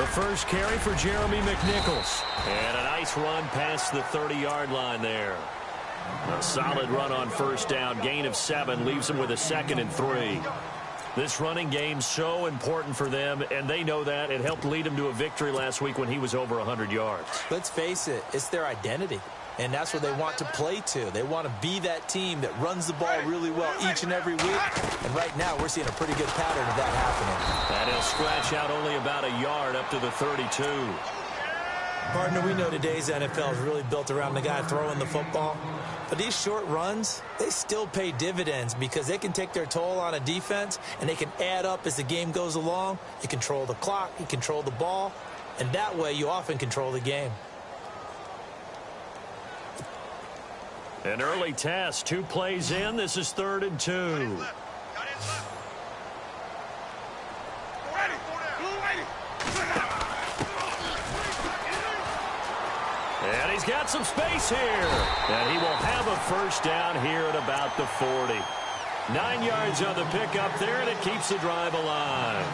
The first carry for Jeremy McNichols. And a nice run past the 30-yard line there. A solid run on first down. Gain of 7 leaves them with a 2nd and 3. This running game's so important for them, and they know that. It helped lead them to a victory last week when he was over 100 yards. Let's face it, it's their identity. And that's what they want to play to. They want to be that team that runs the ball really well each and every week. And right now, we're seeing a pretty good pattern of that happening. And he'll scratch out only about a yard up to the 32. Partner, we know today's NFL is really built around the guy throwing the football. But these short runs, they still pay dividends because they can take their toll on a defense, and they can add up as the game goes along. You control the clock, you control the ball, and that way you often control the game. An early test, 2 plays in. This is 3rd and 2. And he's got some space here. And he will have a first down here at about the 40. 9 yards on the pickup there, and it keeps the drive alive.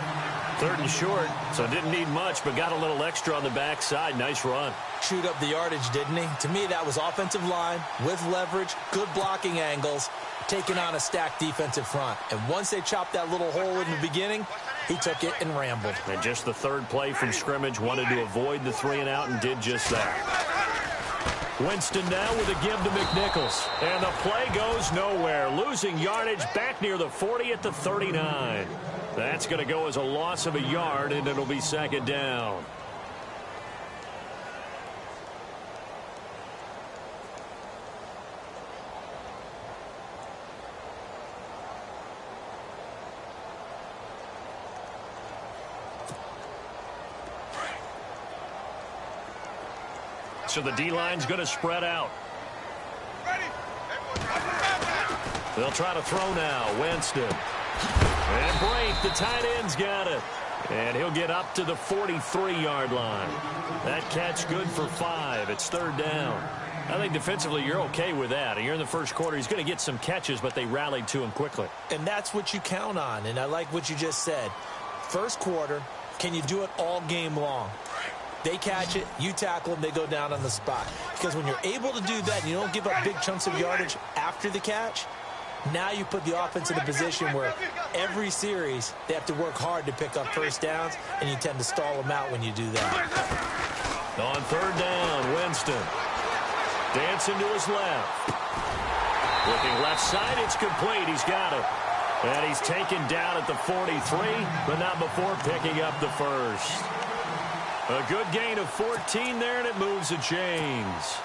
3rd and short, so didn't need much, but got a little extra on the backside. Nice run. Chewed up the yardage, didn't he? To me, that was offensive line with leverage, good blocking angles, taking on a stacked defensive front. And once they chopped that little hole in the beginning, he took it and rambled. And just the 3rd play from scrimmage, wanted to avoid the 3 and out and did just that. Winston now with a give to McNichols. And the play goes nowhere. Losing yardage back near the 40 at the 39. That's going to go as a loss of a yard, and it'll be 2nd down. So the D-line's going to spread out. They'll try to throw now. Winston. And Brate, the tight end's got it. And he'll get up to the 43-yard line. That catch good for 5. It's 3rd down. I think defensively you're okay with that. You're in the first quarter. He's going to get some catches, but they rallied to him quickly. And that's what you count on. And I like what you just said. First quarter, can you do it all game long? They catch it, you tackle them, they go down on the spot. Because when you're able to do that and you don't give up big chunks of yardage after the catch, now you put the offense in a position where every series they have to work hard to pick up first downs, and you tend to stall them out when you do that. On 3rd down, Winston. Dancing to his left. Looking left side, it's complete. He's got it. And he's taken down at the 43, but not before picking up the first. A good gain of 14 there, and it moves the chains.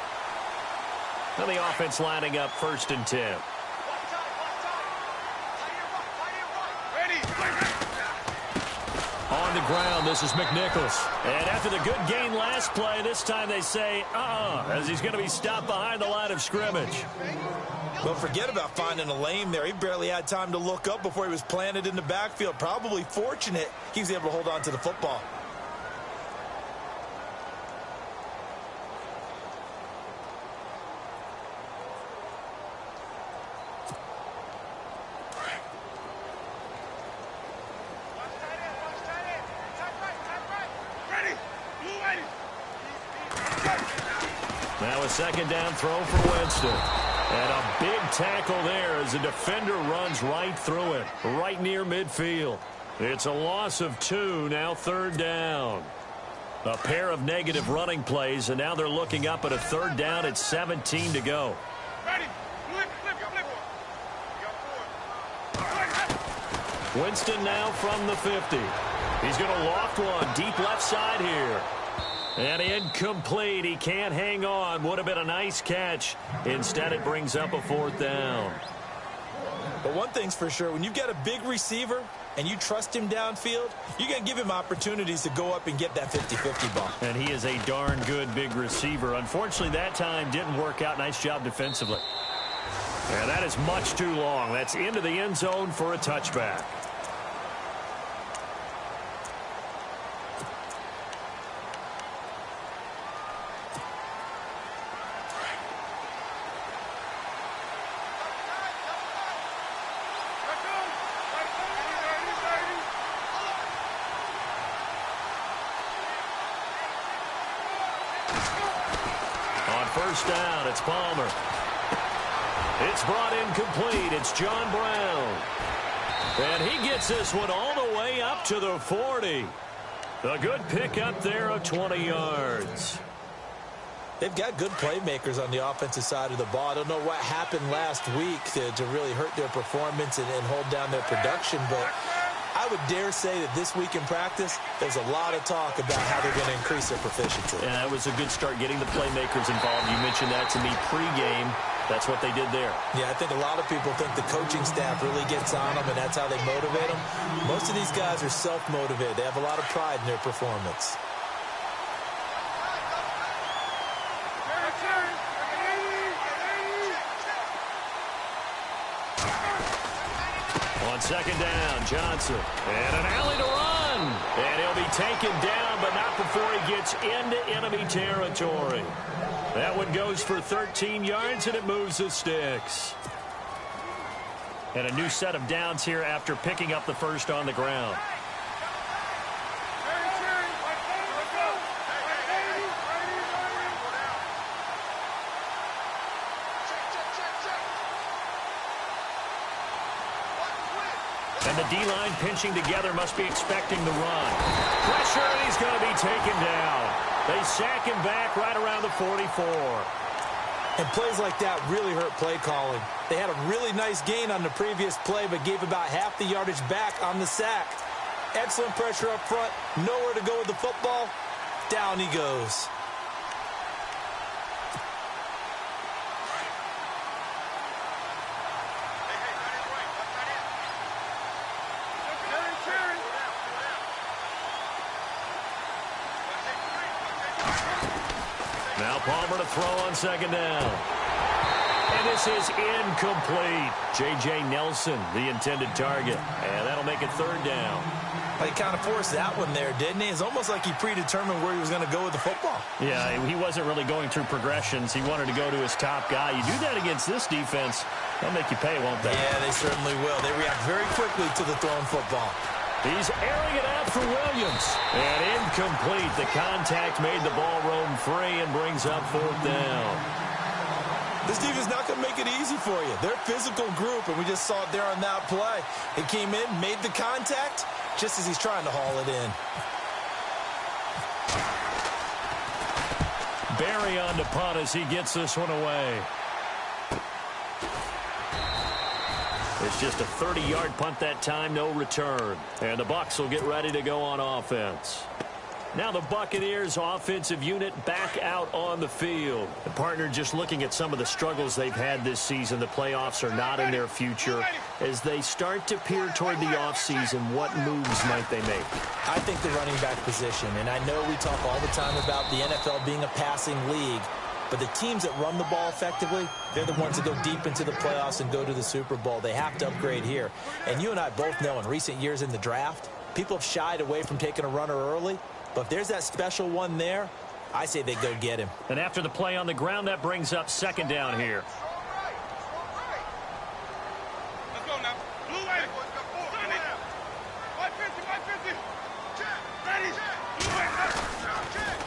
And the offense lining up 1st and 10. On the ground, this is McNichols. And after the good gain last play, this time they say, as he's going to be stopped behind the line of scrimmage. Well, forget about finding a lane there. He barely had time to look up before he was planted in the backfield. Probably fortunate he was able to hold on to the football. Now a 2nd down throw for Winston. And a big tackle there as the defender runs right through it, right near midfield. It's a loss of 2, now 3rd down. A pair of negative running plays, and now they're looking up at a 3rd down at 17 to go. Winston now from the 50. He's going to loft one deep left side here. And incomplete. He can't hang on. Would have been a nice catch. Instead, it brings up a 4th down. But one thing's for sure, when you've got a big receiver and you trust him downfield, you're going to give him opportunities to go up and get that 50-50 ball. And he is a darn good big receiver. Unfortunately, that time didn't work out. Nice job defensively. And that is much too long. That's into the end zone for a touchback. first down. It's Palmer. It's brought in complete. It's John Brown. And he gets this one all the way up to the 40. A good pickup there of 20 yards. They've got good playmakers on the offensive side of the ball. I don't know what happened last week to really hurt their performance and hold down their production, but I would dare say that this week in practice, there's a lot of talk about how they're going to increase their proficiency. And that was a good start getting the playmakers involved. You mentioned that to me pregame. That's what they did there. Yeah, I think a lot of people think the coaching staff really gets on them, and that's how they motivate them. Most of these guys are self-motivated. They have a lot of pride in their performance. On second down, Johnson. And an alley to run. And he'll be taken down, but not before he gets into enemy territory. That one goes for 13 yards, and it moves the sticks. And a new set of downs here after picking up the first on the ground. And the D-line pinching together must be expecting the run. Pressure, and he's going to be taken down. They sack him back right around the 44. And plays like that really hurt play calling. They had a really nice gain on the previous play, but gave about half the yardage back on the sack. Excellent pressure up front. Nowhere to go with the football. Down he goes. Now Palmer to throw on second down. And this is incomplete. J.J. Nelson, the intended target. And that'll make it third down. Well, he kind of forced that one there, didn't he? It's almost like he predetermined where he was going to go with the football. Yeah, he wasn't really going through progressions. He wanted to go to his top guy. You do that against this defense, they'll make you pay, won't they? Yeah, they certainly will. They react very quickly to the thrown football. He's airing it out for Williams. And incomplete. The contact made the ball roam free and brings up fourth down. This defense is not going to make it easy for you. They're a physical group, and we just saw it there on that play. He came in, made the contact, just as he's trying to haul it in. Barry on to punt as he gets this one away. It's just a 30-yard punt that time, no return. And the Bucs will get ready to go on offense. Now the Buccaneers offensive unit back out on the field. The partner just looking at some of the struggles they've had this season. The playoffs are not in their future. As they start to peer toward the offseason, what moves might they make? I think the running back position, and I know we talk all the time about the NFL being a passing league, but the teams that run the ball effectively, they're the ones that go deep into the playoffs and go to the Super Bowl. They have to upgrade here. And you and I both know in recent years in the draft, people have shied away from taking a runner early. But if there's that special one there, I say they go get him. And after the play on the ground, that brings up second down here. Let's go now. Blue way.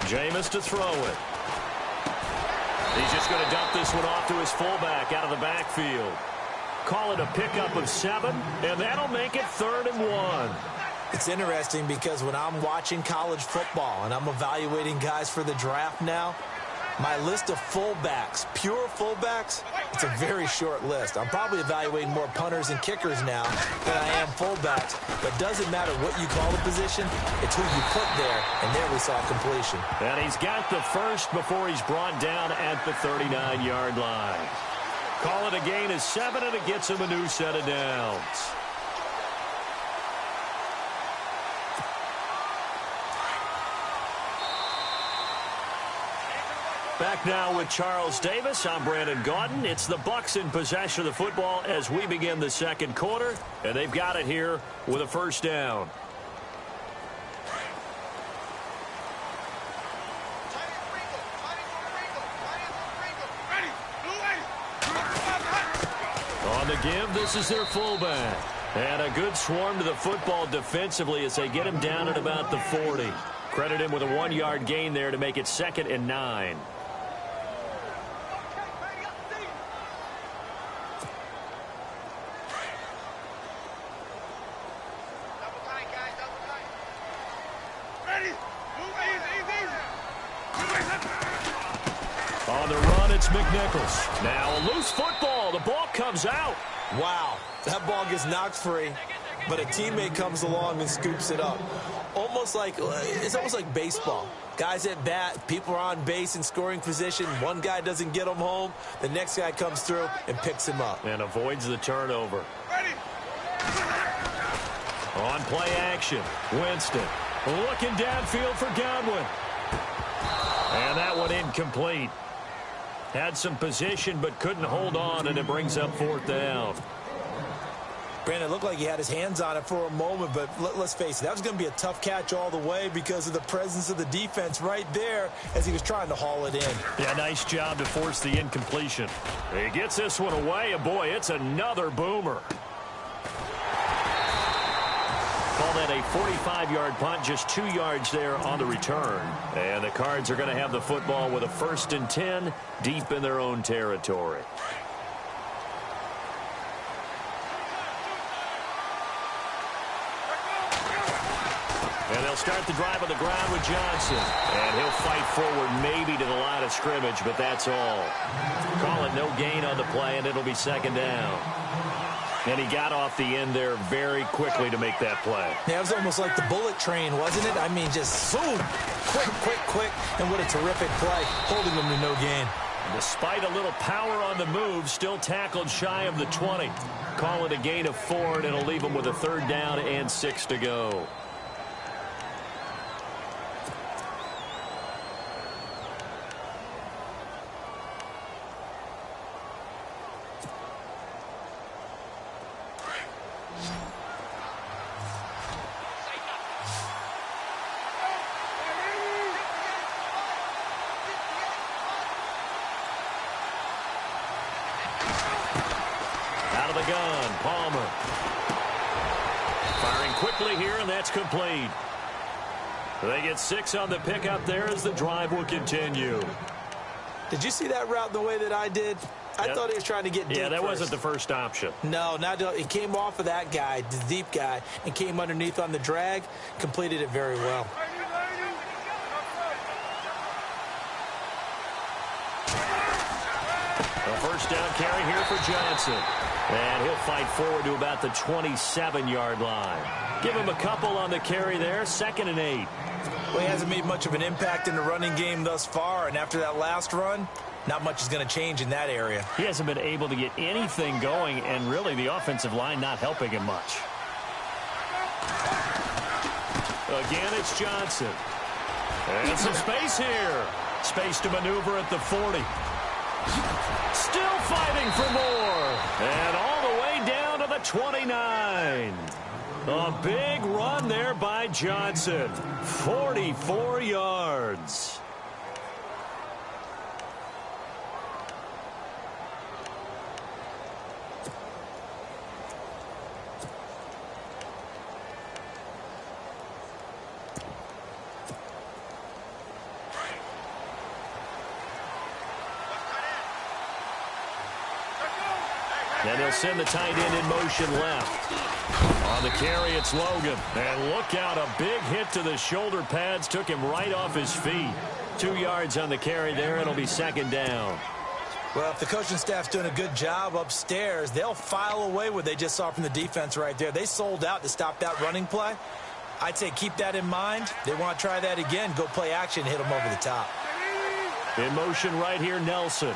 Jameis to throw it. He's just going to dump this one off to his fullback out of the backfield. Call it a pickup of 7, and that'll make it 3rd and 1. It's interesting because when I'm watching college football and I'm evaluating guys for the draft now, my list of fullbacks, pure fullbacks, it's a very short list. I'm probably evaluating more punters and kickers now than I am fullbacks. But doesn't matter what you call the position, it's who you put there, and there we saw completion. And he's got the first before he's brought down at the 39-yard line. Call it a gain of 7, and it gets him a new set of downs. Back now with Charles Davis. I'm Brandon Gaudin. It's the Bucs in possession of the football as we begin the second quarter, and they've got it here with a first down. On the give, this is their fullback. And a good swarm to the football defensively as they get him down at about the 40. Credit him with a 1-yard gain there to make it 2nd and 9. Nichols. Now a loose football. The ball comes out. Wow, that ball gets knocked free, but a teammate comes along and scoops it up. It's almost like baseball. Guys at bat, people are on base in scoring position. One guy doesn't get him home. The next guy comes through and picks him up. And avoids the turnover. Ready. On play action, Winston looking downfield for Godwin. And that one incomplete. Had some position but couldn't hold on, and it brings up fourth down. Brandon, it looked like he had his hands on it for a moment, but let's face it, that was going to be a tough catch all the way because of the presence of the defense right there as he was trying to haul it in. Yeah, nice job to force the incompletion. He gets this one away, and boy, it's another boomer. Call that a 45-yard punt, just 2 yards there on the return. And the Cards are going to have the football with a 1st and 10 deep in their own territory. And they'll start the drive on the ground with Johnson. And he'll fight forward maybe to the line of scrimmage, but that's all. Call it no gain on the play, and it'll be 2nd down. And he got off the end there very quickly to make that play. Yeah, it was almost like the bullet train, wasn't it? I mean, just boom, quick, and what a terrific play, holding him to no gain. Despite a little power on the move, still tackled shy of the 20. Call it a gain of 4, and it'll leave him with a 3rd down and 6 to go. Complete. They get 6 on the pickup there as the drive will continue. Did you see that route the way that I did? I thought he was trying to get deep. Yeah, that first. wasn't the first option. No, he came off of that guy, the deep guy, and came underneath on the drag, completed it very well. A 1st down carry here for Johnson. And he'll fight forward to about the 27-yard line. Give him a couple on the carry there, 2nd and 8. Well, he hasn't made much of an impact in the running game thus far, and after that last run, not much is going to change in that area. He hasn't been able to get anything going, and really the offensive line not helping him much. Again, it's Johnson. And some space here. Space to maneuver at the 40. Still fighting for more. And all the way down to the 29. A big run there by Johnson. 44 yards. And he'll send the tight end in motion left. On the carry, it's Logan. And look out, a big hit to the shoulder pads. Took him right off his feet. 2 yards on the carry there. It'll be 2nd down. Well, if the coaching staff's doing a good job upstairs, they'll file away what they just saw from the defense right there. They sold out to stop that running play. I'd say keep that in mind. They want to try that again. Go play action, hit them over the top. In motion right here, Nelson.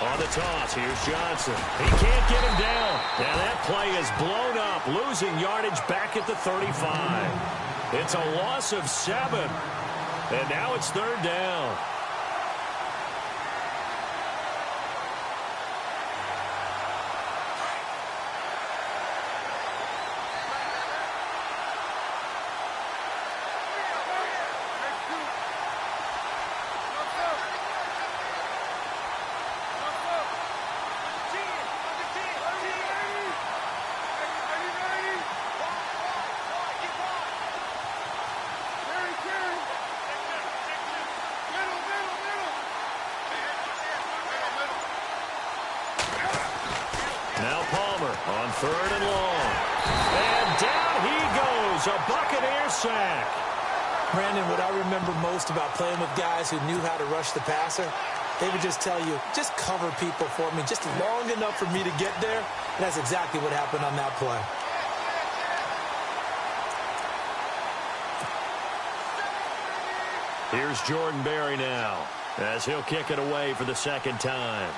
On the toss, here's Johnson. He can't get him down. And that play is blown up, losing yardage back at the 35. It's a loss of 7. And now it's 3rd down. On 3rd and long. And down he goes. A Buccaneer sack. Brandon, what I remember most about playing with guys who knew how to rush the passer, they would just tell you, just cover people for me, just long enough for me to get there. And that's exactly what happened on that play. Here's Jordan Berry now, as he'll kick it away for the second time.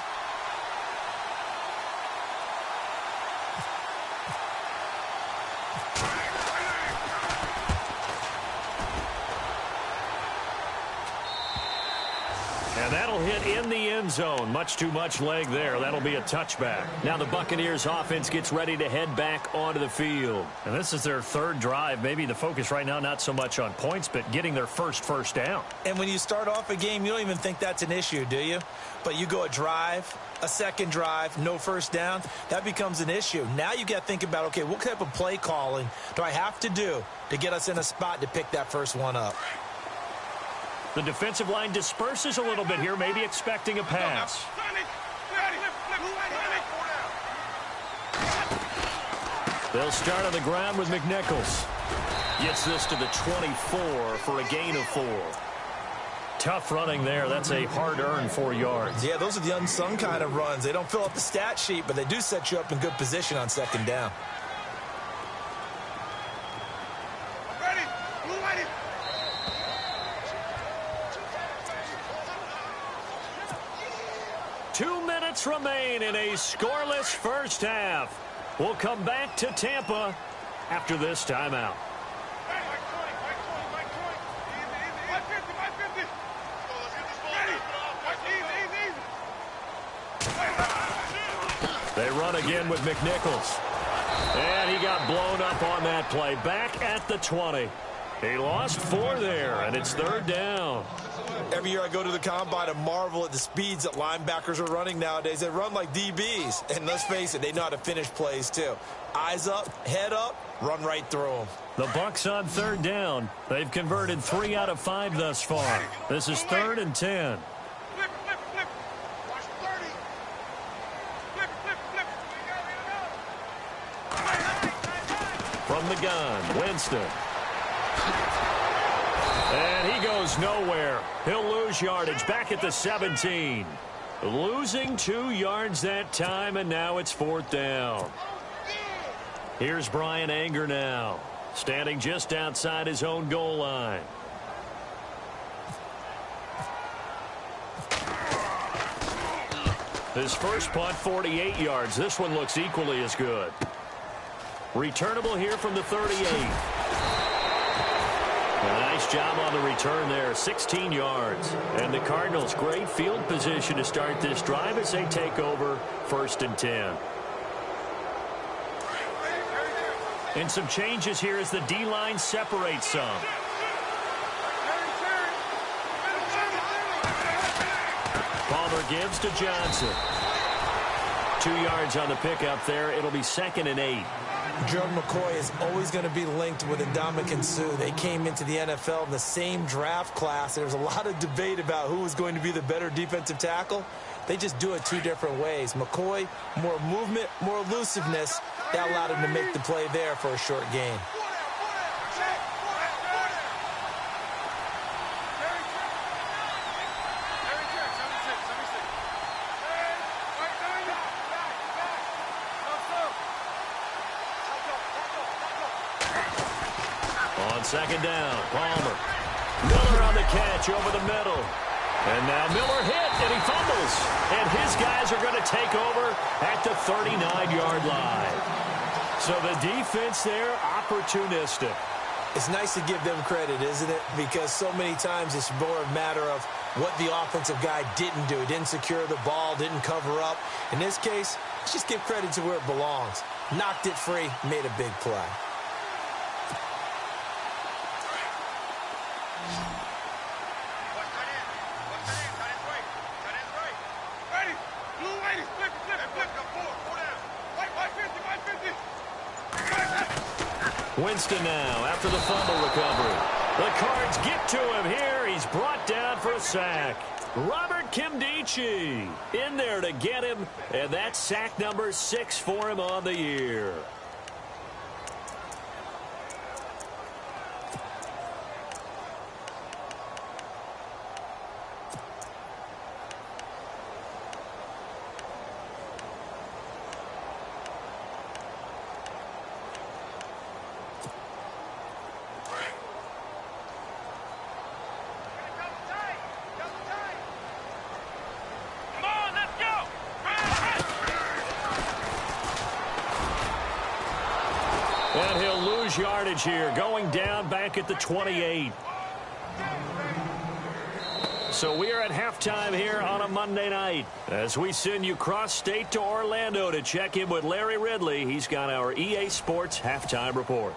And that'll hit in the end zone. Much too much leg there. That'll be a touchback. Now the Buccaneers offense gets ready to head back onto the field. And this is their third drive. Maybe the focus right now not so much on points, but getting their first down. And when you start off a game, you don't even think that's an issue, do you? But you go a drive, a second drive, no first down, that becomes an issue. Now you got to think about, okay, what type of play calling do I have to do to get us in a spot to pick that first one up? The defensive line disperses a little bit here, maybe expecting a pass. They'll start on the ground with McNichols. Gets this to the 24 for a gain of 4. Tough running there. That's a hard-earned 4 yards. Yeah, those are the unsung kind of runs. They don't fill up the stat sheet, but they do set you up in good position on second down. Remain in a scoreless first half. We'll come back to Tampa after this timeout. They run again with McNichols. And he got blown up on that play. Back at the 20. He lost 4 there, and it's third down. Every year I go to the combine and marvel at the speeds that linebackers are running nowadays. They run like DBs. And let's face it, they know how to finish plays too. Eyes up, head up, run right through them. The Bucs on third down. They've converted 3 out of 5 thus far. This is 3rd and 10. From the gun, Winston. And he goes nowhere. He'll lose yardage back at the 17. Losing 2 yards that time, and now it's 4th down. Here's Brian Anger now, standing just outside his own goal line. His first punt, 48 yards. This one looks equally as good. Returnable here from the 38. A nice job on the return there, 16 yards. And the Cardinals, great field position to start this drive as they take over 1st and 10. And some changes here as the D-line separates some. Palmer gives to Johnson. 2 yards on the pickup there. It'll be 2nd and 8. Gerald McCoy is always going to be linked with Ndamukong Suh. They came into the NFL in the same draft class. There's a lot of debate about who was going to be the better defensive tackle. They just do it 2 different ways. McCoy, more movement, more elusiveness. That allowed him to make the play there for a short gain. On 2nd down, Palmer. Miller on the catch over the middle. And now Miller hit, and he fumbles. And his guys are going to take over at the 39-yard line. So the defense there, opportunistic. It's nice to give them credit, isn't it? Because so many times it's more a matter of what the offensive guy didn't do. He didn't secure the ball, didn't cover up. In this case, let's just give credit to where it belongs. Knocked it free, made a big play. Winston now after the fumble recovery. The Cards get to him here. He's brought down for a sack. Robert Kimdichie in there to get him, and that's sack number 6 for him on the year. And he'll lose yardage here, going down back at the 28. So we are at halftime here on a Monday night as we send you cross-state to Orlando to check in with Larry Ridley. He's got our EA Sports halftime report.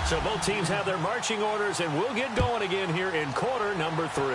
So both teams have their marching orders, and we'll get going again here in quarter number 3.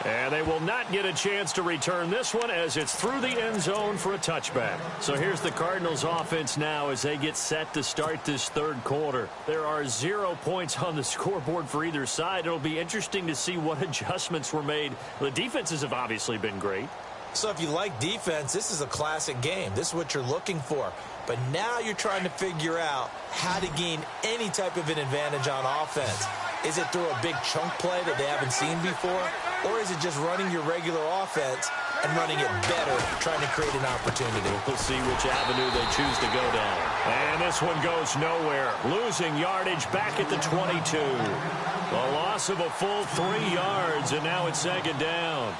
And they will not get a chance to return this one as it's through the end zone for a touchback. So here's the Cardinals offense now as they get set to start this third quarter. There are 0 points on the scoreboard for either side. It'll be interesting to see what adjustments were made. The defenses have obviously been great. So if you like defense, this is a classic game. This is what you're looking for. But now you're trying to figure out how to gain any type of an advantage on offense. Is it through a big chunk play that they haven't seen before? Or is it just running your regular offense and running it better, trying to create an opportunity? We'll see which avenue they choose to go down. And this one goes nowhere. Losing yardage back at the 22. A loss of a full 3 yards, and now it's second down.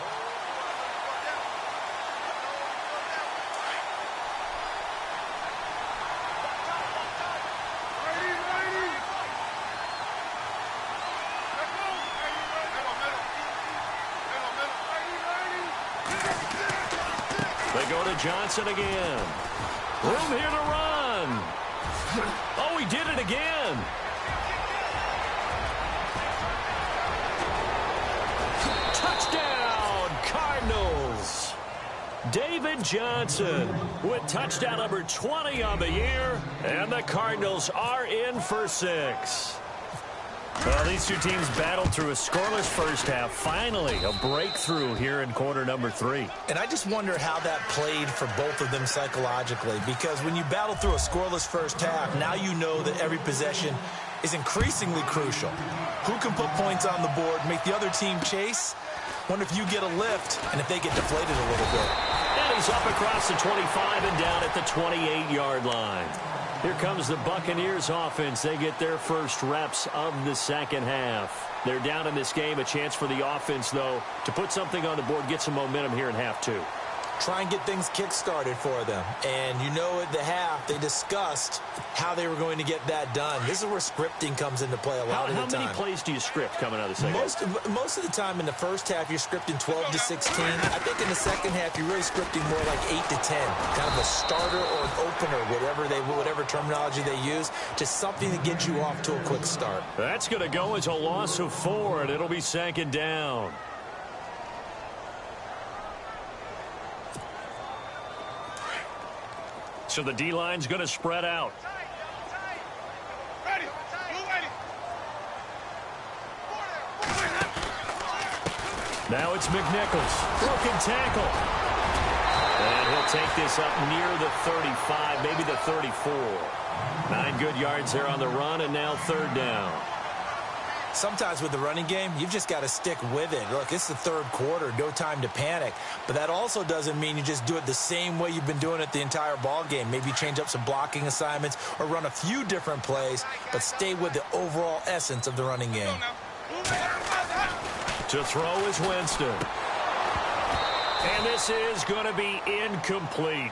They go to Johnson again. Room here to run. Oh, he did it again. Touchdown, Cardinals. David Johnson with touchdown number 20 on the year, and the Cardinals are in for 6. Well, these two teams battled through a scoreless first half. Finally, a breakthrough here in quarter number 3. And I just wonder how that played for both of them psychologically, because when you battle through a scoreless first half, now you know that every possession is increasingly crucial. Who can put points on the board, make the other team chase? Wonder if you get a lift and if they get deflated a little bit. And he's up across the 25 and down at the 28-yard line. Here comes the Buccaneers offense. They get their first reps of the second half. They're down in this game. A chance for the offense, though, to put something on the board, get some momentum here in half 2. Try and get things kick-started for them. And you know at the half, they discussed how they were going to get that done. This is where scripting comes into play a lot of the time. How many plays do you script coming out of the second half? Most of the time in the first half, you're scripting 12 to 16. I think in the second half, you're really scripting more like 8 to 10. Kind of a starter or an opener, whatever terminology they use. Just something to get you off to a quick start. That's going to go as a loss of 4, and it'll be second down. So the D-line's going to spread out. Ready. Now it's McNichols. Broken tackle. And he'll take this up near the 35, maybe the 34. 9 good yards there on the run, and now third down. Sometimes with the running game, you've just got to stick with it. Look, it's the third quarter, no time to panic. But that also doesn't mean you just do it the same way you've been doing it the entire ball game. Maybe change up some blocking assignments or run a few different plays, but stay with the overall essence of the running game. To throw is Winston. And this is going to be incomplete.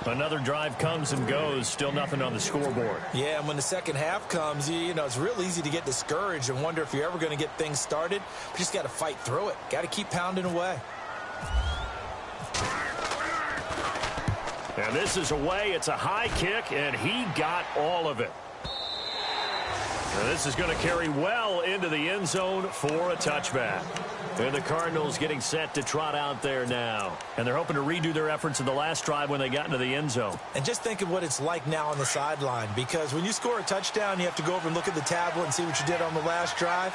Another drive comes and goes. Still nothing on the scoreboard. Yeah, and when the second half comes, you know, it's real easy to get discouraged and wonder if you're ever going to get things started. But you just got to fight through it. Got to keep pounding away. And this is away. It's a high kick, and he got all of it. And this is going to carry well into the end zone for a touchback. And the Cardinals getting set to trot out there now. And they're hoping to redo their efforts in the last drive when they got into the end zone. And just think of what it's like now on the sideline, because when you score a touchdown, you have to go over and look at the tablet and see what you did on the last drive.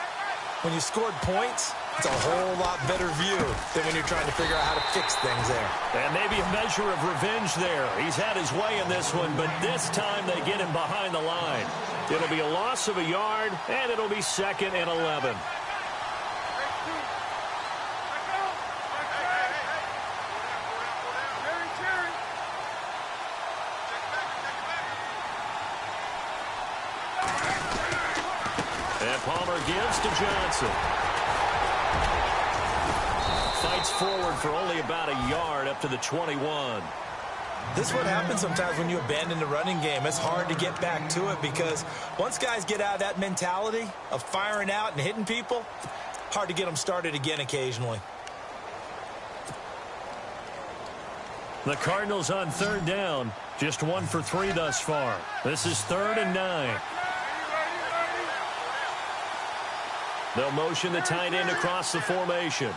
When you scored points, It's a whole lot better view than when you're trying to figure out how to fix things there. And maybe a measure of revenge there. He's had his way in this one, but this time they get him behind the line. It'll be a loss of a yard, and it'll be 2nd and 11. And Palmer gives to Johnson. Fights forward for only about a yard up to the 21. This is what happens sometimes when you abandon the running game. It's hard to get back to it because once guys get out of that mentality of firing out and hitting people, hard to get them started again occasionally. The Cardinals on 3rd down. Just 1 for 3 thus far. This is 3rd and 9. They'll motion the tight end across the formation.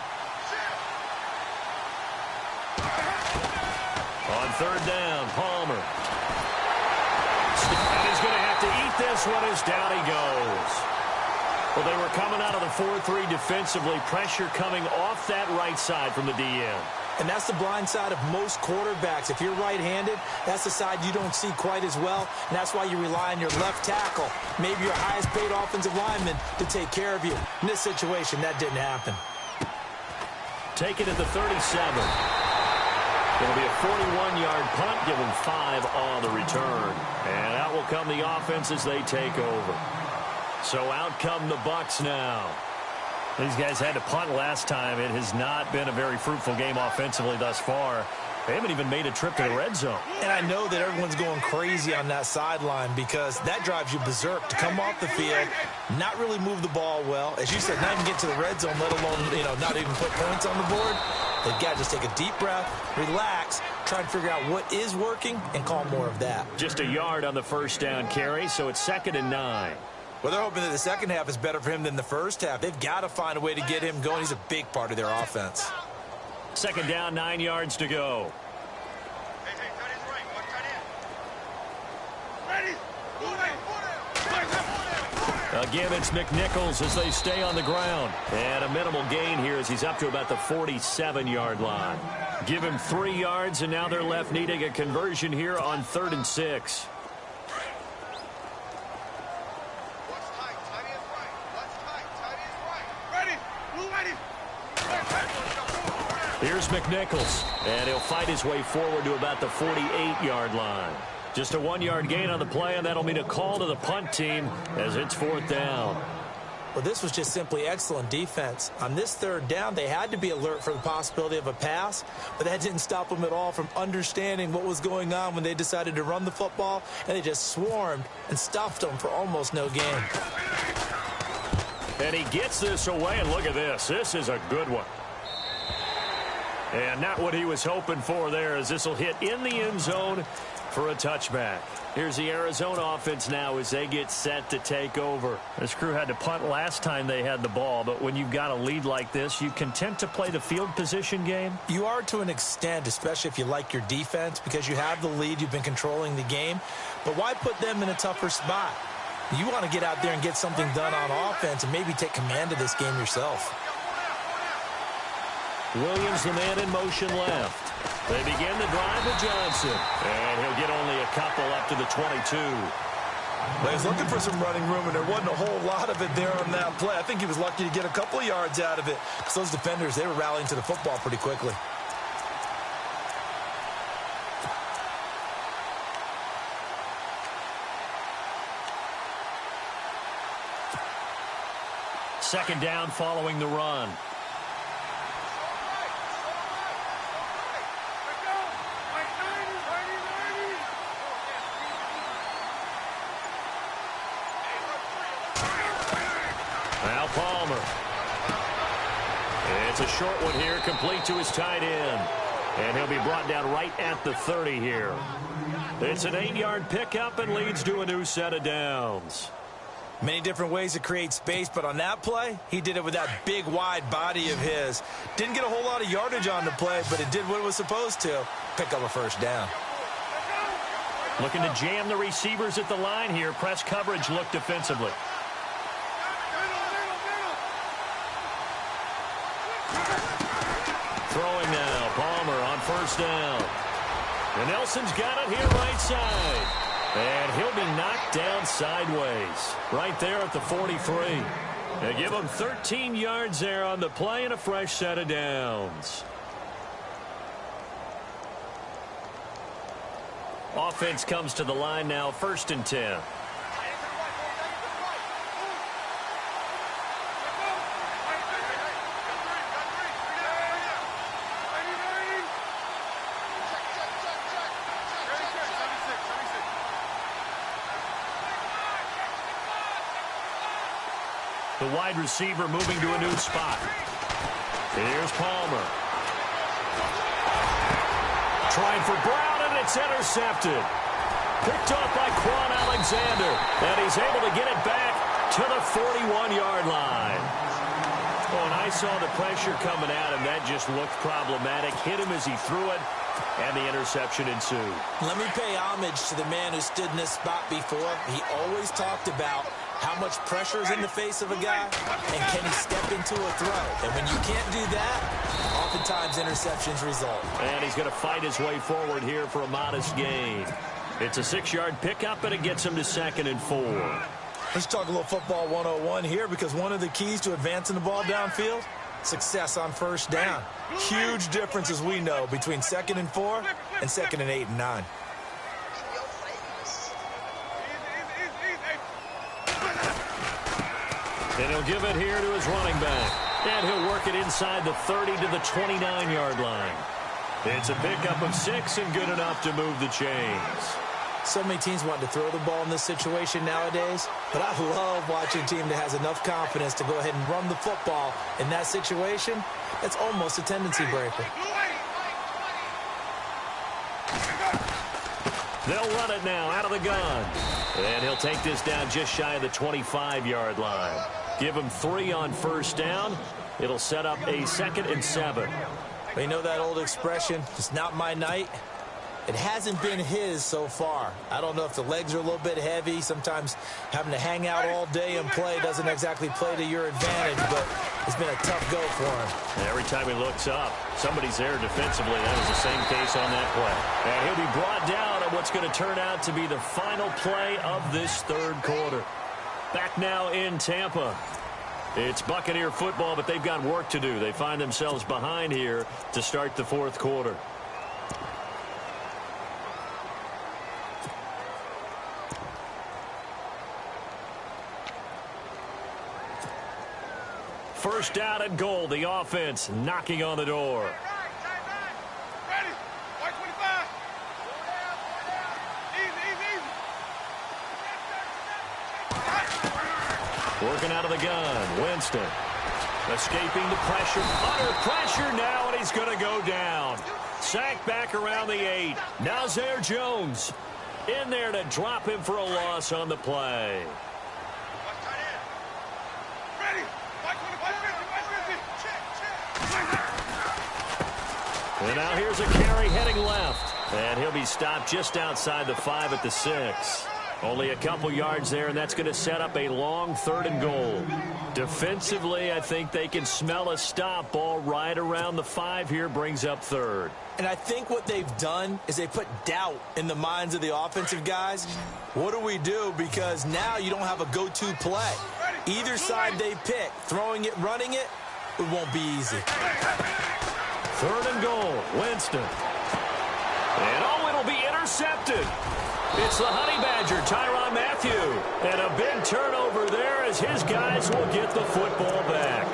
On 3rd down, Palmer. And he's going to have to eat this one as down he goes. Well, they were coming out of the 4-3 defensively. Pressure coming off that right side from the DN. And that's the blind side of most quarterbacks. If you're right-handed, that's the side you don't see quite as well, and that's why you rely on your left tackle, maybe your highest-paid offensive lineman, to take care of you. In this situation, that didn't happen. Take it at the 37. It'll be a 41-yard punt, give him 5 on the return. And out will come the offense as they take over. So out come the Bucs now. These guys had to punt last time. It has not been a very fruitful game offensively thus far. They haven't even made a trip to the red zone. And I know that everyone's going crazy on that sideline because that drives you berserk to come off the field, not really move the ball well. As you said, not even get to the red zone, let alone, not even put points on the board. They've got to just take a deep breath, relax, try and figure out what is working, and call more of that. Just a yard on the first down carry, so it's 2nd and 9. Well, they're hoping that the second half is better for him than the first half. They've got to find a way to get him going. He's a big part of their offense. 2nd down, 9 yards to go. Again, it's McNichols as they stay on the ground. And a minimal gain here as he's up to about the 47-yard line. Give him 3 yards, and now they're left needing a conversion here on 3rd and 6. Here's McNichols, and he'll fight his way forward to about the 48-yard line. Just a 1-yard gain on the play, and that'll mean a call to the punt team as it's 4th down. Well, this was just simply excellent defense. On this 3rd down, they had to be alert for the possibility of a pass, but that didn't stop them at all from understanding what was going on when they decided to run the football, and they just swarmed and stuffed them for almost no gain. And he gets this away, and look at this. This is a good one. And not what he was hoping for there, as this will hit in the end zone for a touchback. Here's the Arizona offense now as they get set to take over. This crew had to punt last time they had the ball, but when you've got a lead like this, you content to play the field position game? You are to an extent, especially if you like your defense, because you have the lead, you've been controlling the game. But why put them in a tougher spot? You want to get out there and get something done on offense and maybe take command of this game yourself. Williams, the man in motion left. They begin the drive with Johnson. And he'll get only a couple up to the 22. But he's looking for some running room, and there wasn't a whole lot of it there on that play. I think he was lucky to get a couple of yards out of it because those defenders, they were rallying to the football pretty quickly. Second down following the run. Now Palmer. It's a short one here, complete to his tight end. And he'll be brought down right at the 30 here. It's an 8-yard pickup and leads to a new set of downs. Many different ways to create space, but on that play, he did it with that big, wide body of his. Didn't get a whole lot of yardage on the play, but it did what it was supposed to, pick up a first down. Looking to jam the receivers at the line here. Press coverage look defensively. down. And Nelson's got it here right side. And he'll be knocked down sideways. Right there at the 43. They give him 13 yards there on the play and a fresh set of downs. Offense comes to the line now, 1st and 10. The wide receiver moving to a new spot. Here's Palmer. Trying for Brown, and it's intercepted. Picked off by Quan Alexander. And he's able to get it back to the 41-yard line. Oh, and I saw the pressure coming at him. That just looked problematic. Hit him as he threw it, and the interception ensued. Let me pay homage to the man who stood in this spot before. He always talked about how much pressure is in the face of a guy, and can he step into a throw? And when you can't do that, oftentimes interceptions result. And he's going to fight his way forward here for a modest gain. It's a 6-yard pickup, and it gets him to 2nd and 4. Let's talk a little football 101 here, because one of the keys to advancing the ball downfield, success on 1st down. Huge difference, as we know, between 2nd and 4 and 2nd and 8 and 9. And he'll give it here to his running back. And he'll work it inside the 30 to the 29-yard line. It's a pickup of 6 and good enough to move the chains. So many teams want to throw the ball in this situation nowadays, but I love watching a team that has enough confidence to go ahead and run the football in that situation. It's almost a tendency breaker. They'll run it now out of the gun. And he'll take this down just shy of the 25-yard line. Give him 3 on 1st down. It'll set up a 2nd and 7. You know that old expression, it's not my night? It hasn't been his so far. I don't know if the legs are a little bit heavy. Sometimes having to hang out all day and play doesn't exactly play to your advantage, but it's been a tough go for him. Every time he looks up, somebody's there defensively. That was the same case on that play. And he'll be brought down on what's going to turn out to be the final play of this 3rd quarter. Back now in Tampa. It's Buccaneer football, but they've got work to do. They find themselves behind here to start the 4th quarter. First down and goal. The offense knocking on the door. Ready. White 25. Easy. Working out of the gun. Winston. Escaping the pressure. Under pressure now, and he's going to go down. Sacked back around the 8. Now Zaire Jones in there to drop him for a loss on the play. And now here's a carry heading left. And he'll be stopped just outside the 5 at the 6. Only a couple yards there, and that's going to set up a long 3rd and goal. Defensively, I think they can smell a stop. Ball right around the 5 here, brings up 3rd. And I think what they've done is they put doubt in the minds of the offensive guys. What do we do? Because now you don't have a go-to play. Either side they pick, throwing it, running it, it won't be easy. 3rd and goal, Winston. And it'll be intercepted. It's the Honey Badger, Tyrann Mathieu. And a big turnover there as his guys will get the football back.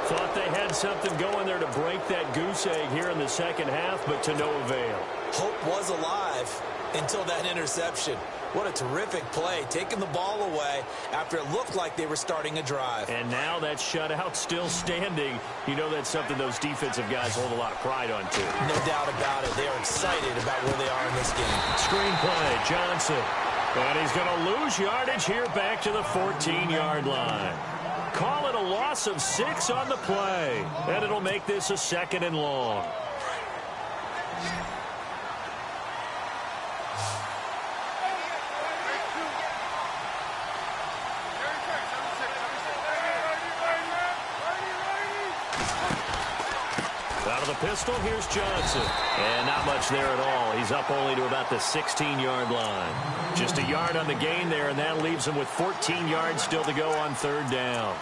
Thought they had something going there to break that goose egg here in the 2nd half, but to no avail. Hope was alive until that interception. What a terrific play, taking the ball away after it looked like they were starting a drive. And now that shutout still standing. You know that's something those defensive guys hold a lot of pride on, too. No doubt about it. They are excited about where they are in this game. Screen play, Johnson. And he's going to lose yardage here back to the 14-yard line. Call it a loss of 6 on the play. And it'll make this a 2nd and long. the pistol. Here's Johnson. And not much there at all. He's up only to about the 16-yard line. Just a yard on the gain there, and that leaves him with 14 yards still to go on third down.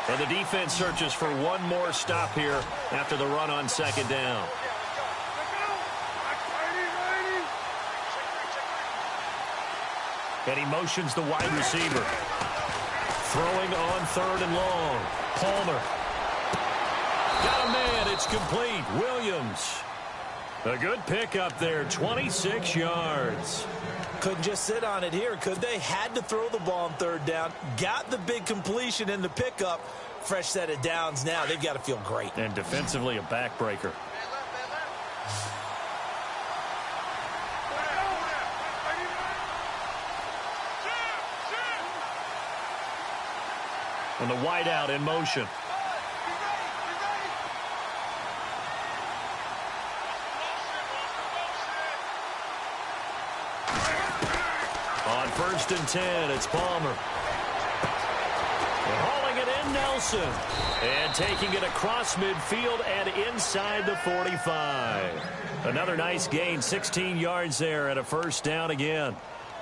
And the defense searches for one more stop here after the run on second down. And he motions the wide receiver. Throwing on third and long. Palmer. Got a man. It's complete. Williams. A good pickup there. 26 yards. Couldn't just sit on it here, could they? Had to throw the ball on third down. Got the big completion in the pickup. Fresh set of downs now. They've got to feel great. And defensively, a backbreaker. And the wideout in motion. On 1st and 10, it's Palmer. Hauling it in, Nelson. And taking it across midfield and inside the 45. Another nice gain, 16 yards there and a first down again.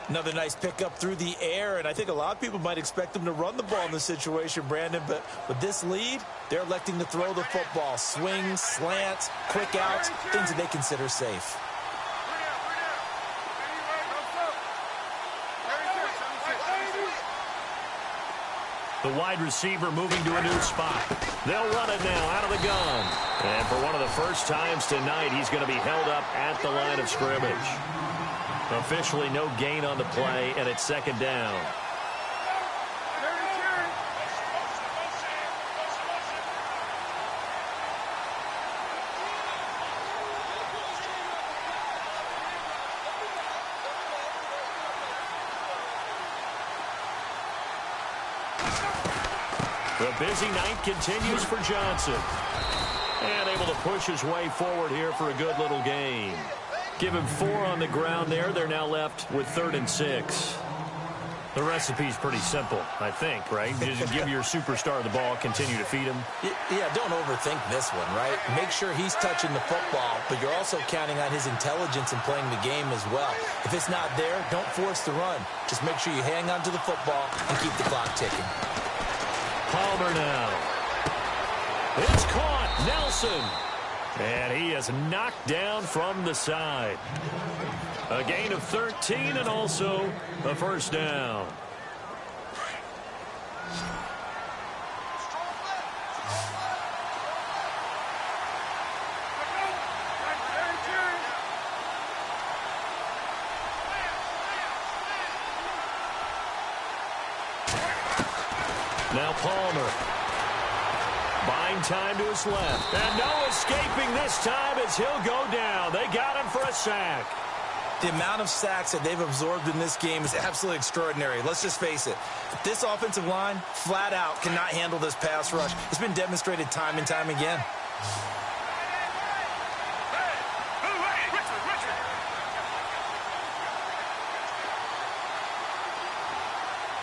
Another nice pickup through the air, and I think a lot of people might expect them to run the ball in this situation, Brandon, but with this lead, they're electing to throw the football. Swings, slants, quick outs, things that they consider safe. The wide receiver moving to a new spot. They'll run it now out of the gun. And for one of the first times tonight, he's going to be held up at the line of scrimmage. Officially no gain on the play, and it's second down. The busy night continues for Johnson. And able to push his way forward here for a good little gain. Give him 4 on the ground there. They're now left with 3rd and 6. The recipe's pretty simple, I think, right? Just give your superstar the ball, continue to feed him. Yeah, don't overthink this one, right? Make sure he's touching the football, but you're also counting on his intelligence in playing the game as well. If it's not there, don't force the run. Just make sure you hang on to the football and keep the clock ticking. Palmer now. It's caught. Nelson. And he is knocked down from the side. A gain of 13 and also a first down. Now Palmer. Buying time to his left. And no escaping this time as he'll go down. They got him for a sack. The amount of sacks that they've absorbed in this game is absolutely extraordinary. Let's just face it. This offensive line, flat out, cannot handle this pass rush. It's been demonstrated time and time again.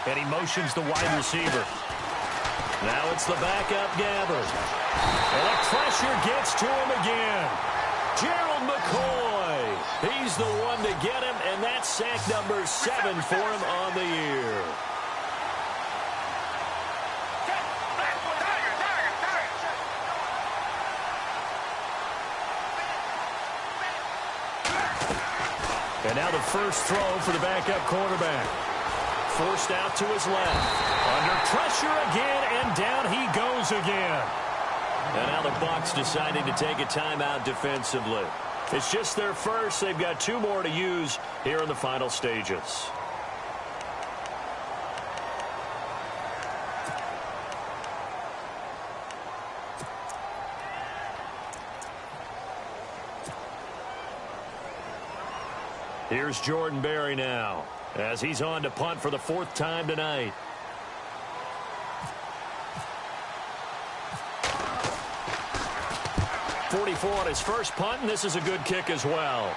And he motions the wide receiver. Now it's the backup Gabbard. And the pressure gets to him again. Gerald McCoy. He's the one to get him, and that's sack number 7 for him on the year. And now the first throw for the backup quarterback. Forced out to his left. Under pressure again, and down he goes again. And now the Bucs deciding to take a timeout defensively. It's just their first. They've got 2 more to use here in the final stages. Here's Jordan Berry now, as he's on to punt for the 4th time tonight. .44 on his first punt, and this is a good kick as well.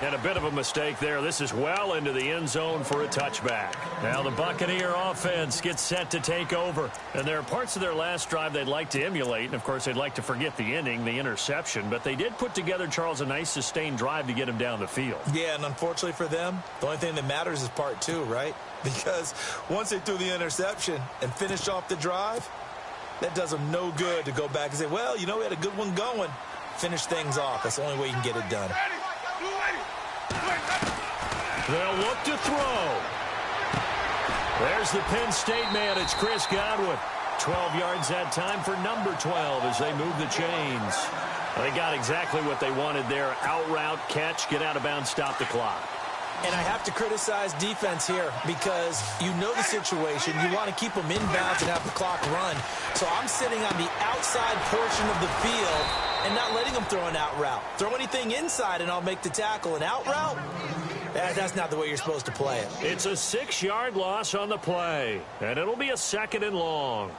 And a bit of a mistake there. This is well into the end zone for a touchback. Now the Buccaneer offense gets set to take over. And there are parts of their last drive they'd like to emulate. And, of course, they'd like to forget the ending, the interception. But they did put together, Charles, a nice sustained drive to get him down the field. Yeah, and unfortunately for them, the only thing that matters is part two, right? Because once they threw the interception and finished off the drive, that does them no good to go back and say, well, you know, we had a good one going. Finish things off. That's the only way you can get it done. They'll look to throw. There's the Penn State man. It's Chris Godwin. 12 yards that time for number 12 as they move the chains. They got exactly what they wanted there. Out route, catch, get out of bounds, stop the clock. And I have to criticize defense here because you know the situation. You want to keep them inbounds and have the clock run. So I'm sitting on the outside portion of the field and not letting them throw an out route. Throw anything inside and I'll make the tackle. An out route? That's not the way you're supposed to play it. It's a 6-yard loss on the play, and it'll be a 2nd and long.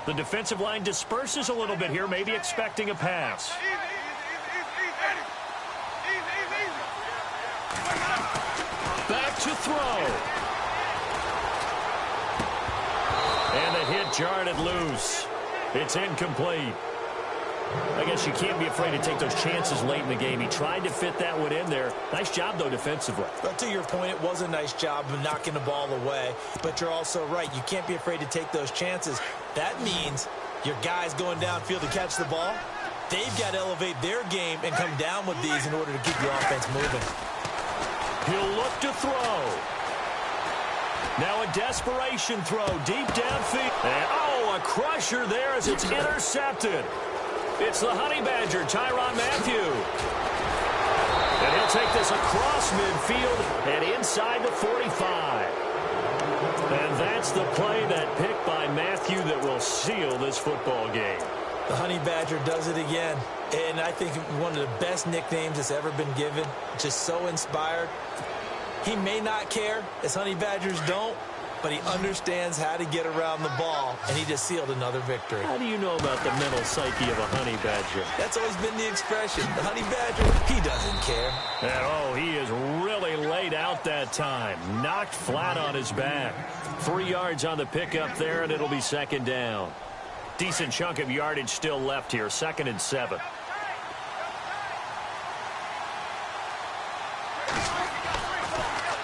The defensive line disperses a little bit here, maybe expecting a pass. Back to throw. And the hit jarred it loose. It's incomplete. I guess you can't be afraid to take those chances late in the game. He tried to fit that one in there. Nice job, though, defensively. But to your point, it was a nice job of knocking the ball away. But you're also right. You can't be afraid to take those chances. That means your guys going downfield to catch the ball, they've got to elevate their game and come down with these in order to keep the offense moving. He'll look to throw. Now a desperation throw deep downfield. And, a crusher there as it's intercepted. It's the Honey Badger, Tyrann Mathieu. And he'll take this across midfield and inside the 45. And that's the play, that pick by Mathieu, that will seal this football game. The Honey Badger does it again. And I think one of the best nicknames that's ever been given. Just so inspired. He may not care, as Honey Badgers don't, but he understands how to get around the ball, and he just sealed another victory. How do you know about the mental psyche of a Honey Badger? That's always been the expression. The Honey Badger, he doesn't care. And, he is really laid out that time. Knocked flat on his back. 3 yards on the pickup there, and it'll be 2nd down. Decent chunk of yardage still left here. 2nd and 7.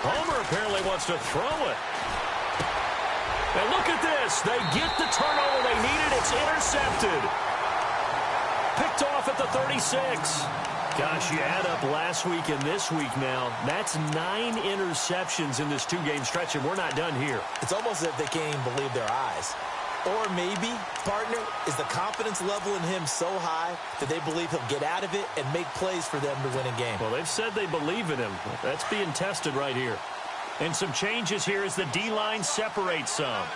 Homer apparently wants to throw it. And look at this. They get the turnover they needed. It's intercepted. Picked off at the 36. Gosh, you add up last week and this week now. That's 9 interceptions in this 2-game stretch, and we're not done here. It's almost as if they can't even believe their eyes. Or maybe, partner, is the confidence level in him so high that they believe he'll get out of it and make plays for them to win a game. Well, they've said they believe in him. That's being tested right here. And some changes here as the D-line separates some.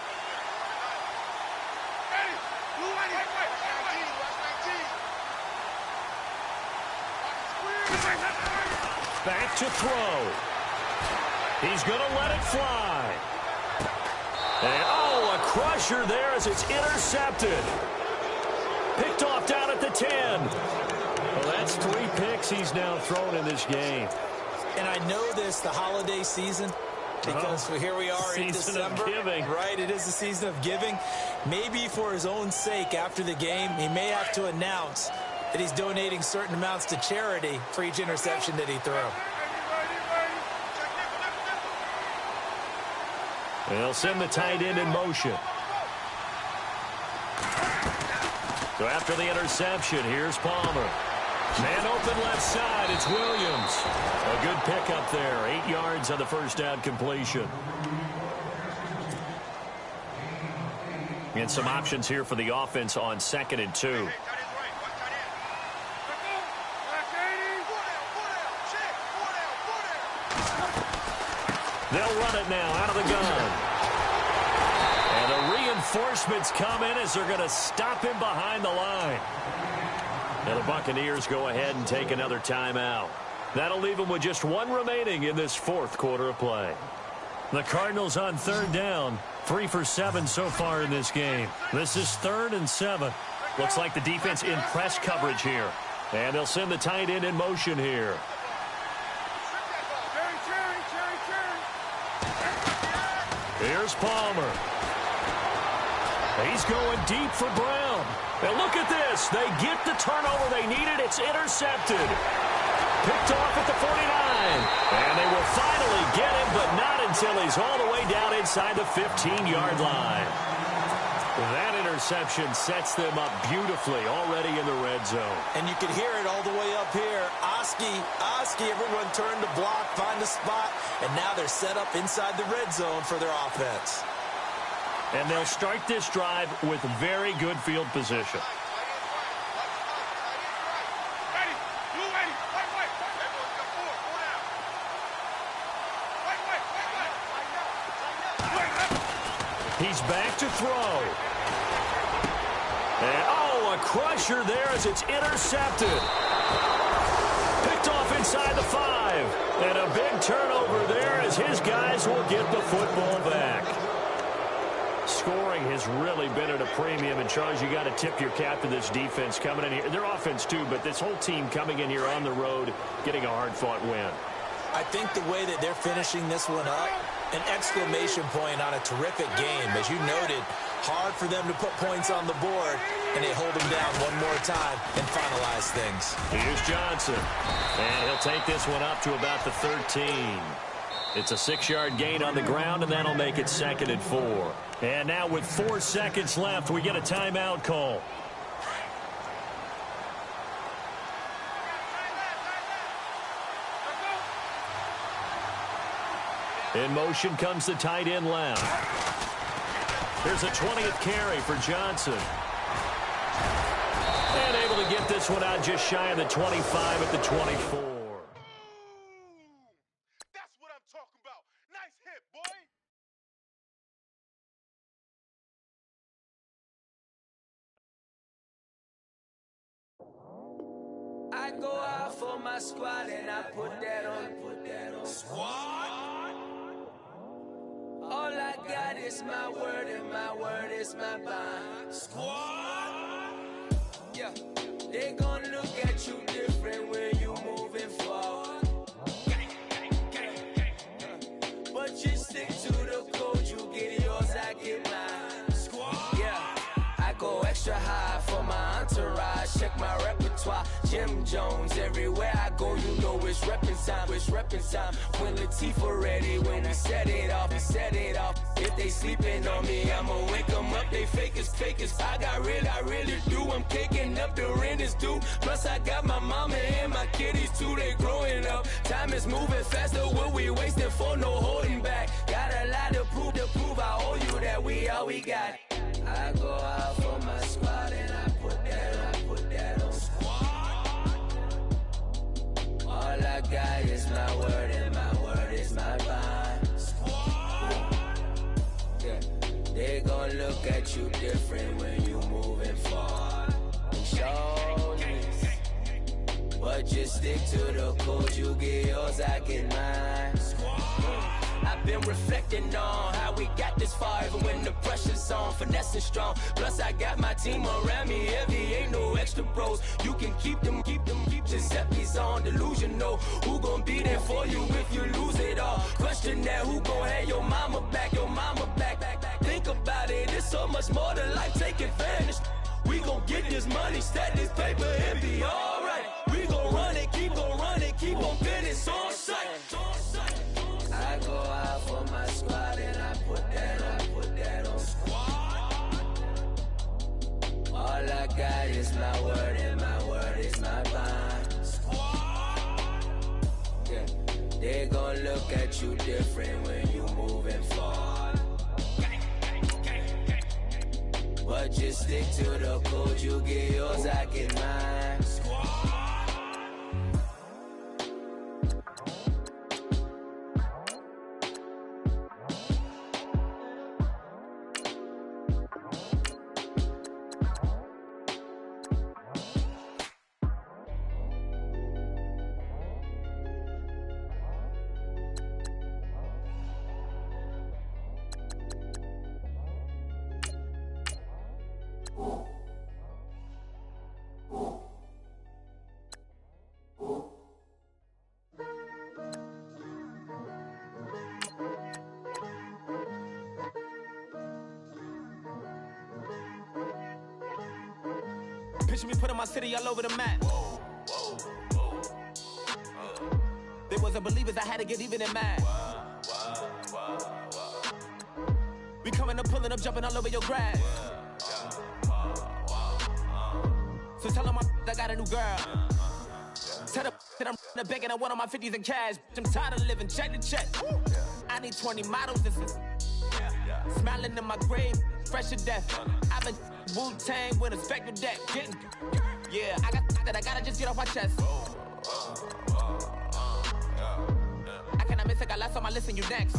Back to throw. He's going to let it fly. And, a crusher there as it's intercepted. Picked off down at the 10. Well, that's 3 picks he's now thrown in this game. And I know this, the holiday season, because here we are in December. Season of giving. Right, it is the season of giving. Maybe for his own sake after the game, he may have to announce that he's donating certain amounts to charity for each interception that he threw. They'll send the tight end in motion. So after the interception, here's Palmer. Man open left side, it's Williams. A good pickup there, 8 yards on the first down completion. And some options here for the offense on 2nd and 2. They'll run it now out of the gun. And the reinforcements come in as they're going to stop him behind the line. And the Buccaneers go ahead and take another timeout. That'll leave them with just 1 remaining in this 4th quarter of play. The Cardinals on 3rd down. 3 for 7 so far in this game. This is 3rd and 7. Looks like the defense in press coverage here. And they'll send the tight end in motion here. Here's Palmer. He's going deep for Brown. And look at this. They get the turnover they needed. It's intercepted. Picked off at the 49. And they will finally get him, but not until he's all the way down inside the 15-yard line. That interception sets them up beautifully already in the red zone. And you can hear it all the way up here. Oski, everyone turned to block, find a spot, and now they're set up inside the red zone for their offense. And they'll start this drive with very good field position. He's back to throw. And, a crusher there as it's intercepted. Picked off inside the 5. And a big turnover there as his guys will get the football back. Scoring has really been at a premium. And, Charles, you got to tip your cap to this defense coming in here. Their offense, too, but this whole team coming in here on the road, getting a hard-fought win. I think the way that they're finishing this one up, an exclamation point on a terrific game. As you noted, hard for them to put points on the board, and they hold them down one more time and finalize things. Here's Johnson, and he'll take this one up to about the 13. It's a 6-yard gain on the ground, and that'll make it 2nd and 4. And now with 4 seconds left, we get a timeout call. In motion comes the tight end left. Here's a 20th carry for Johnson. And able to get this one out just shy of the 25 at the 24. That's what I'm talking about. Nice hit, boy. I go out for my squad and I put that on. Squad? All I got is my word and my word is my bond. Squad? Yeah, they gon' look at you different when you moving forward. But you stick to the code, you get yours, I get mine. Squad? Yeah, I go extra high for my entourage. Check my repertoire, Jim Jones. Everywhere I go, you know it's reppin' time. It's reppin' time. When Latifah ready, when we set it off, we set it off. If they sleeping on me, I'ma wake them up. They fakers. I really do. I'm caking up, the rent is due. Plus I got my mama and my kiddies too. They growing up. Time is moving faster. What we wasting for? No holding back. Got a lot to prove. I owe you that we all we got. I go out for my squad and I put that on squad. All I got is my word and my word is my bond. Squad. Yeah, they gon' look at you different when you moving forward. Shoulders, but just stick to the code. You get yours, I get mine. I've been reflecting on how we got this far, even when the pressure's on, finessing strong. Plus I got my team around me heavy, ain't no extra bros. You can keep them. Giuseppe's on delusional. Who gon' be there for you if you lose it all? Question that, who gon' have your mama back? Think about it, it's so much more to life, take advantage. We gon' get this money, stack this paper, and be alright. We gon' run it, keep on finish on sight. I go out for my squad and I put that on squad. All I got is my word and my word is my bond. Squad. Yeah, they gon' look at you different when you moving forward. But just stick to the code, you get yours, I get mine. Squad. Picture me putting my city all over the map. They wasn't believers, I had to get even and mad. We coming up, pulling up, jumping all over your grass. So tell them I got a new girl. Tell them that I'm in the bank and I want all my 50s in cash. I'm tired of living check to check. I need 20 models. This is smiling in my grave, fresh to death. I've been Wu-Tang with a spectral deck. Getting, yeah, I got that I gotta just get off my chest. I cannot miss it, I last on my list and you next.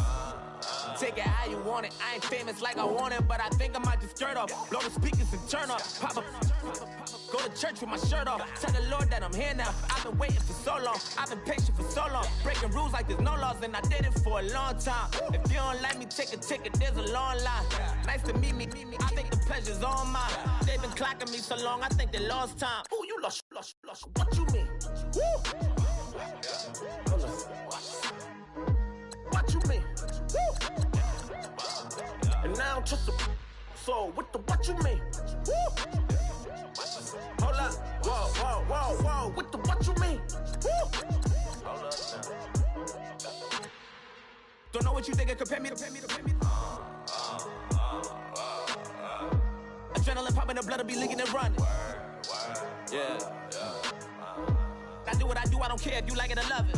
Take it how you want it. I ain't famous like I want it, but I think I might just skirt off. Blow the speakers and turn off. Pop up, go to church with my shirt off. Tell the Lord that I'm here now. I've been waiting for so long. I've been patient for so long. Breaking rules like there's no laws, and I did it for a long time. If you don't like me, take a ticket. There's a long line. Nice to meet me. I think the pleasure's all mine. They've been clocking me so long, I think they lost time. Ooh, you lost. What you mean? Woo! What you mean? Woo! And now I'm just a so what you mean? Woo! Hold up, whoa, what you mean? Woo! Hold up now. Don't know what you think it compare me to. Adrenaline popping, the blood will be leaking and running. Yeah. I do what I do, I don't care if you like it or love it.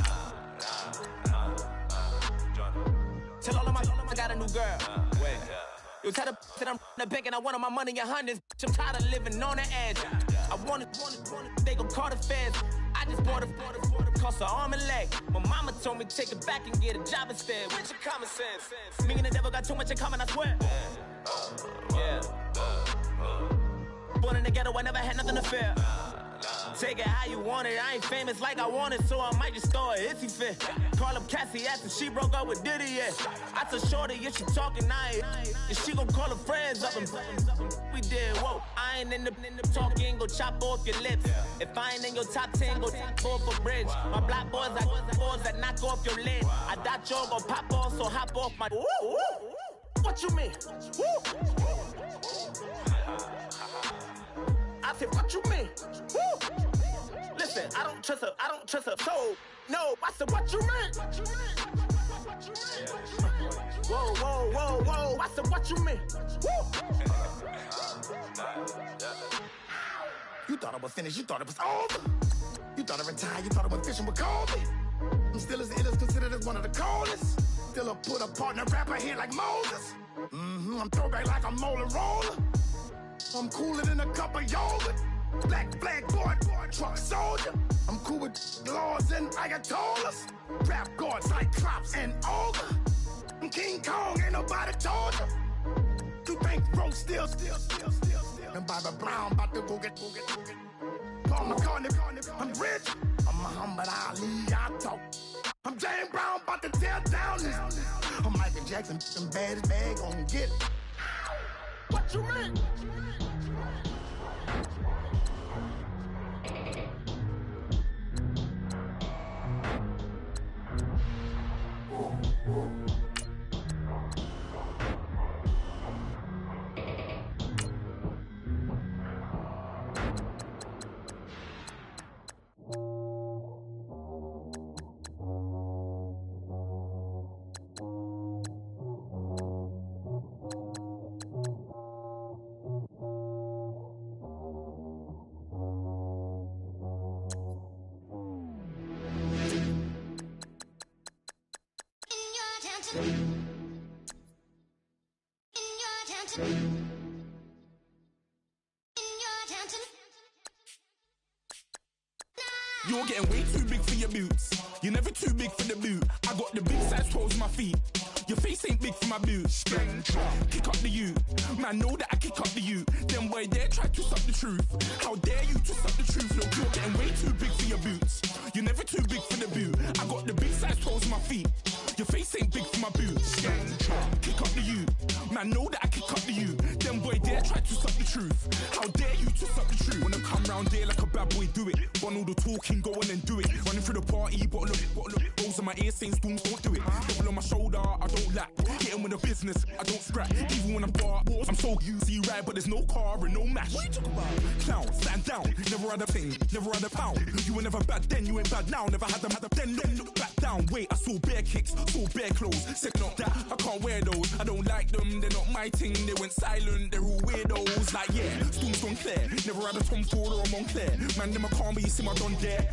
Tell all of my I got a new girl. Wait. You tell the that I'm in the bank and I want all my money in hundreds. I'm tired of living on the edge. I want it, they gon' call the feds. I just bought it, cost an arm and leg. My mama told me take it back and get a job instead. Where's your common sense? Me and the devil got too much in common, I swear. Yeah. Born in the ghetto, I never had nothing to fear. Take it how you want it. I ain't famous like I want it, so I might just throw a iffy fit. Call up Cassie after she broke up with Diddy, yeah. I told Shorty if she talking, and she gon' call her friends up and we did, whoa. I ain't in the talking, go chop off your lips. If I ain't in your top 10, go top off a bridge. My black boys, I boys that knock off your lid. I thought y'all gon' pop off, so hop off my. What you mean? I said, what you mean? Woo! Listen, I don't trust her. So, no, I said, what you mean? Whoa. I said, what you mean? Woo! You thought I was finished, you thought it was over. You thought I retired, you thought I went fishing with Kobe. I'm still as ill as considered as one of the coldest. Still a put a partner rapper here like Moses. I'm throwback like a molar roller. I'm cooler than a cup of yogurt. Black flag boy, truck soldier. I'm cool with laws and ayatollahs. Rap gods like Cyclops and Ogre. I'm King Kong, ain't nobody told you. You think Rose still. And Bobby Brown about to go get. Paul McCartney, I'm rich. I'm Muhammad Ali, I talk. I'm James Brown, about to tear down this. I'm Michael Jackson, some bad gon' get. What you mean? You're getting way too big for your boots. You're never too big for the boot. I got the big size toes on my feet. Your face ain't big for my boots. Kick up the you. Man, know that I kick up the you. Then why dare try to stop the truth? How dare you to stop the truth? Look, you're getting way too big for your boots. You're never too big for the boot. I got the big size toes on my feet. Your face ain't big for my boots. Kick up the you. Man, Man, know that I kick up to you. Them boy there try to suck the truth. How dare you to suck the truth? When I come round there like a bad boy, do it. Want all the talking, go on and do it. Running through the party, bottle up. Balls on my ear saying spoons, don't do it. Double on my shoulder, I don't lack. Getting with the business, I don't scrap. Even when I'm bar, I'm so easy right, but there's no car and no match. What you talk about? Clown, stand down. Never had a thing, never had a pound. You were never bad then, you ain't bad now. Never had them, then look back down. Wait, I saw bare kicks, saw bare clothes. Second up that, I can't wear those. I don't like them, they're not my thing. They went silent, they're all weirdos. Like yeah, Storm's gone clear. Never had a Tom Ford or a Montclair. Man, them a call me, you see my done there.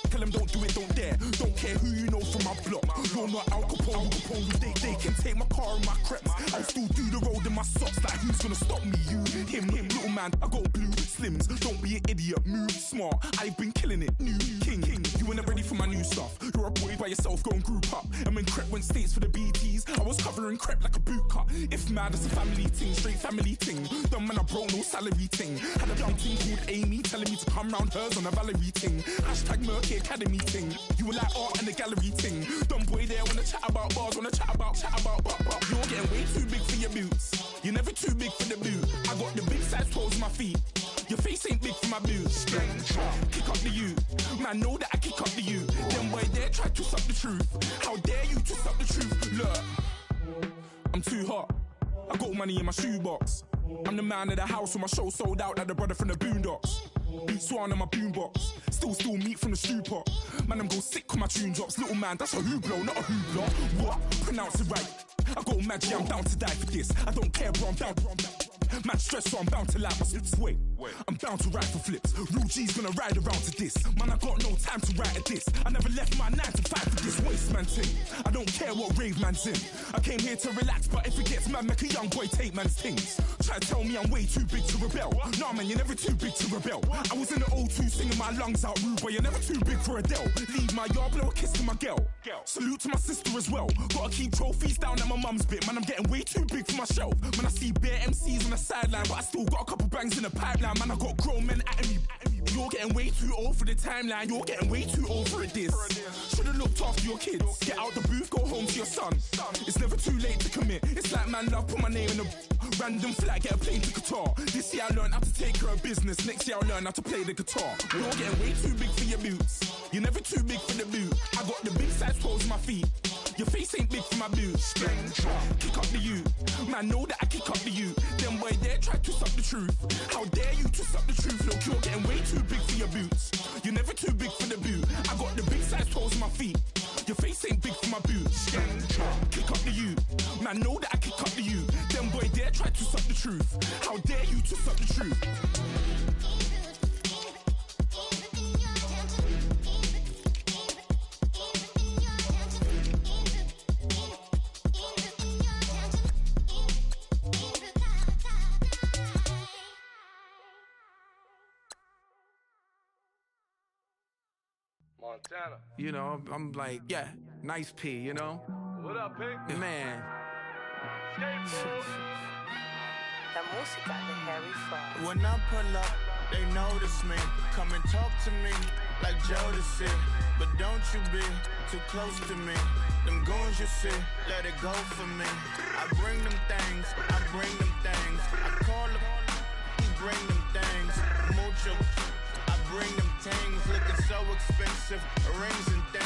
Tell them don't do it, don't dare. Don't care who you know from my block. You're not Al Capone. They can take my car and my creps. I'll still do the road in my socks. Like who's gonna stop me? You, him, little man. I got blue slims. Don't be an idiot. Move smart. I've been killing it. New king. You ain't ready for my new stuff. You're a boy by yourself. Go and group up. And when Crep went states for the BTs, I was covering Crep like a boot cut. If mad, it's a family thing. Straight family thing. Dumb man, I broke no salary thing. Had a young thing called Amy telling me to come round hers on a Valerie thing. Hashtag Murky Academy thing. You were like art and the gallery thing. Dumb boy there wanna chat about bars, wanna chat about. You're getting way too big for your boots. You're never too big for the boot. I got the big size toes on my feet. Your face ain't big for my boots. Kick up the you. Man, know that I kick up the you. Them boy there try to suck the truth. How dare you to suck the truth? Look, I'm too hot. I got money in my shoebox. I'm the man of the house when my show sold out like the brother from the Boondocks. Beat Swan in my boombox. Still meat from the stew pot. Man, I'm go sick when my tune drops. Little man, that's a hooplo, not a hoopla. What? Pronounce it right. I got magic, I'm down to die for this. I don't care, bro, I'm down. Man stressed, so I'm bound to like my slips. Wait, I'm bound to ride for flips. Real G's gonna ride around to this. Man, I got no time to write at this. I never left my 9 to 5 for this waste man thing. I don't care what rave man's in. I came here to relax, but if it gets mad, make a young boy take man's things. Try to tell me I'm way too big to rebel. Nah, man, you're never too big to rebel. I was in the O2 singing my lungs out rude, but you're never too big for Adele. Leave my yard, blow a kiss to my girl. Salute to my sister as well. Gotta keep trophies down at my mum's bit. Man, I'm getting way too big for my shelf. Man, I see bare MCs on the sideline, but I still got a couple bangs in the pipeline. Man, I got grown men at me. You're getting way too old for the timeline. You're getting way too old for a diss. Should've looked after your kids. Get out the booth, go home to your son. It's never too late to commit. It's like man love, put my name in a random flat, get a plane to Qatar. This year I learned how to take care of business. Next year I'll learn how to play the guitar. You're getting way too big for your boots. You're never too big for the boot. I got the big size toes on my feet. Your face ain't big for my boots. Kick up the you. Man, know that I kick up the you. Them boy there try to suck the truth. How dare you to suck the truth? Look, you're getting way too big for your boots. You're never too big for the boot. I got the big size toes on my feet. Your face ain't big for my boots. Kick up the you. Man, know that I kick up the you. Them boy there try to suck the truth. How dare you to suck the truth? Montana. You know, I'm like, yeah, nice P, you know? What up, Pink? Man. La música de Harry Fraud. When I pull up, they notice me. Come and talk to me like Jodeci. But don't you be too close to me. Them goons you see, let it go for me. I bring them things, I bring them things. I call them, bring them things. Mucho, I bring them things. Looking so expensive, rings and things.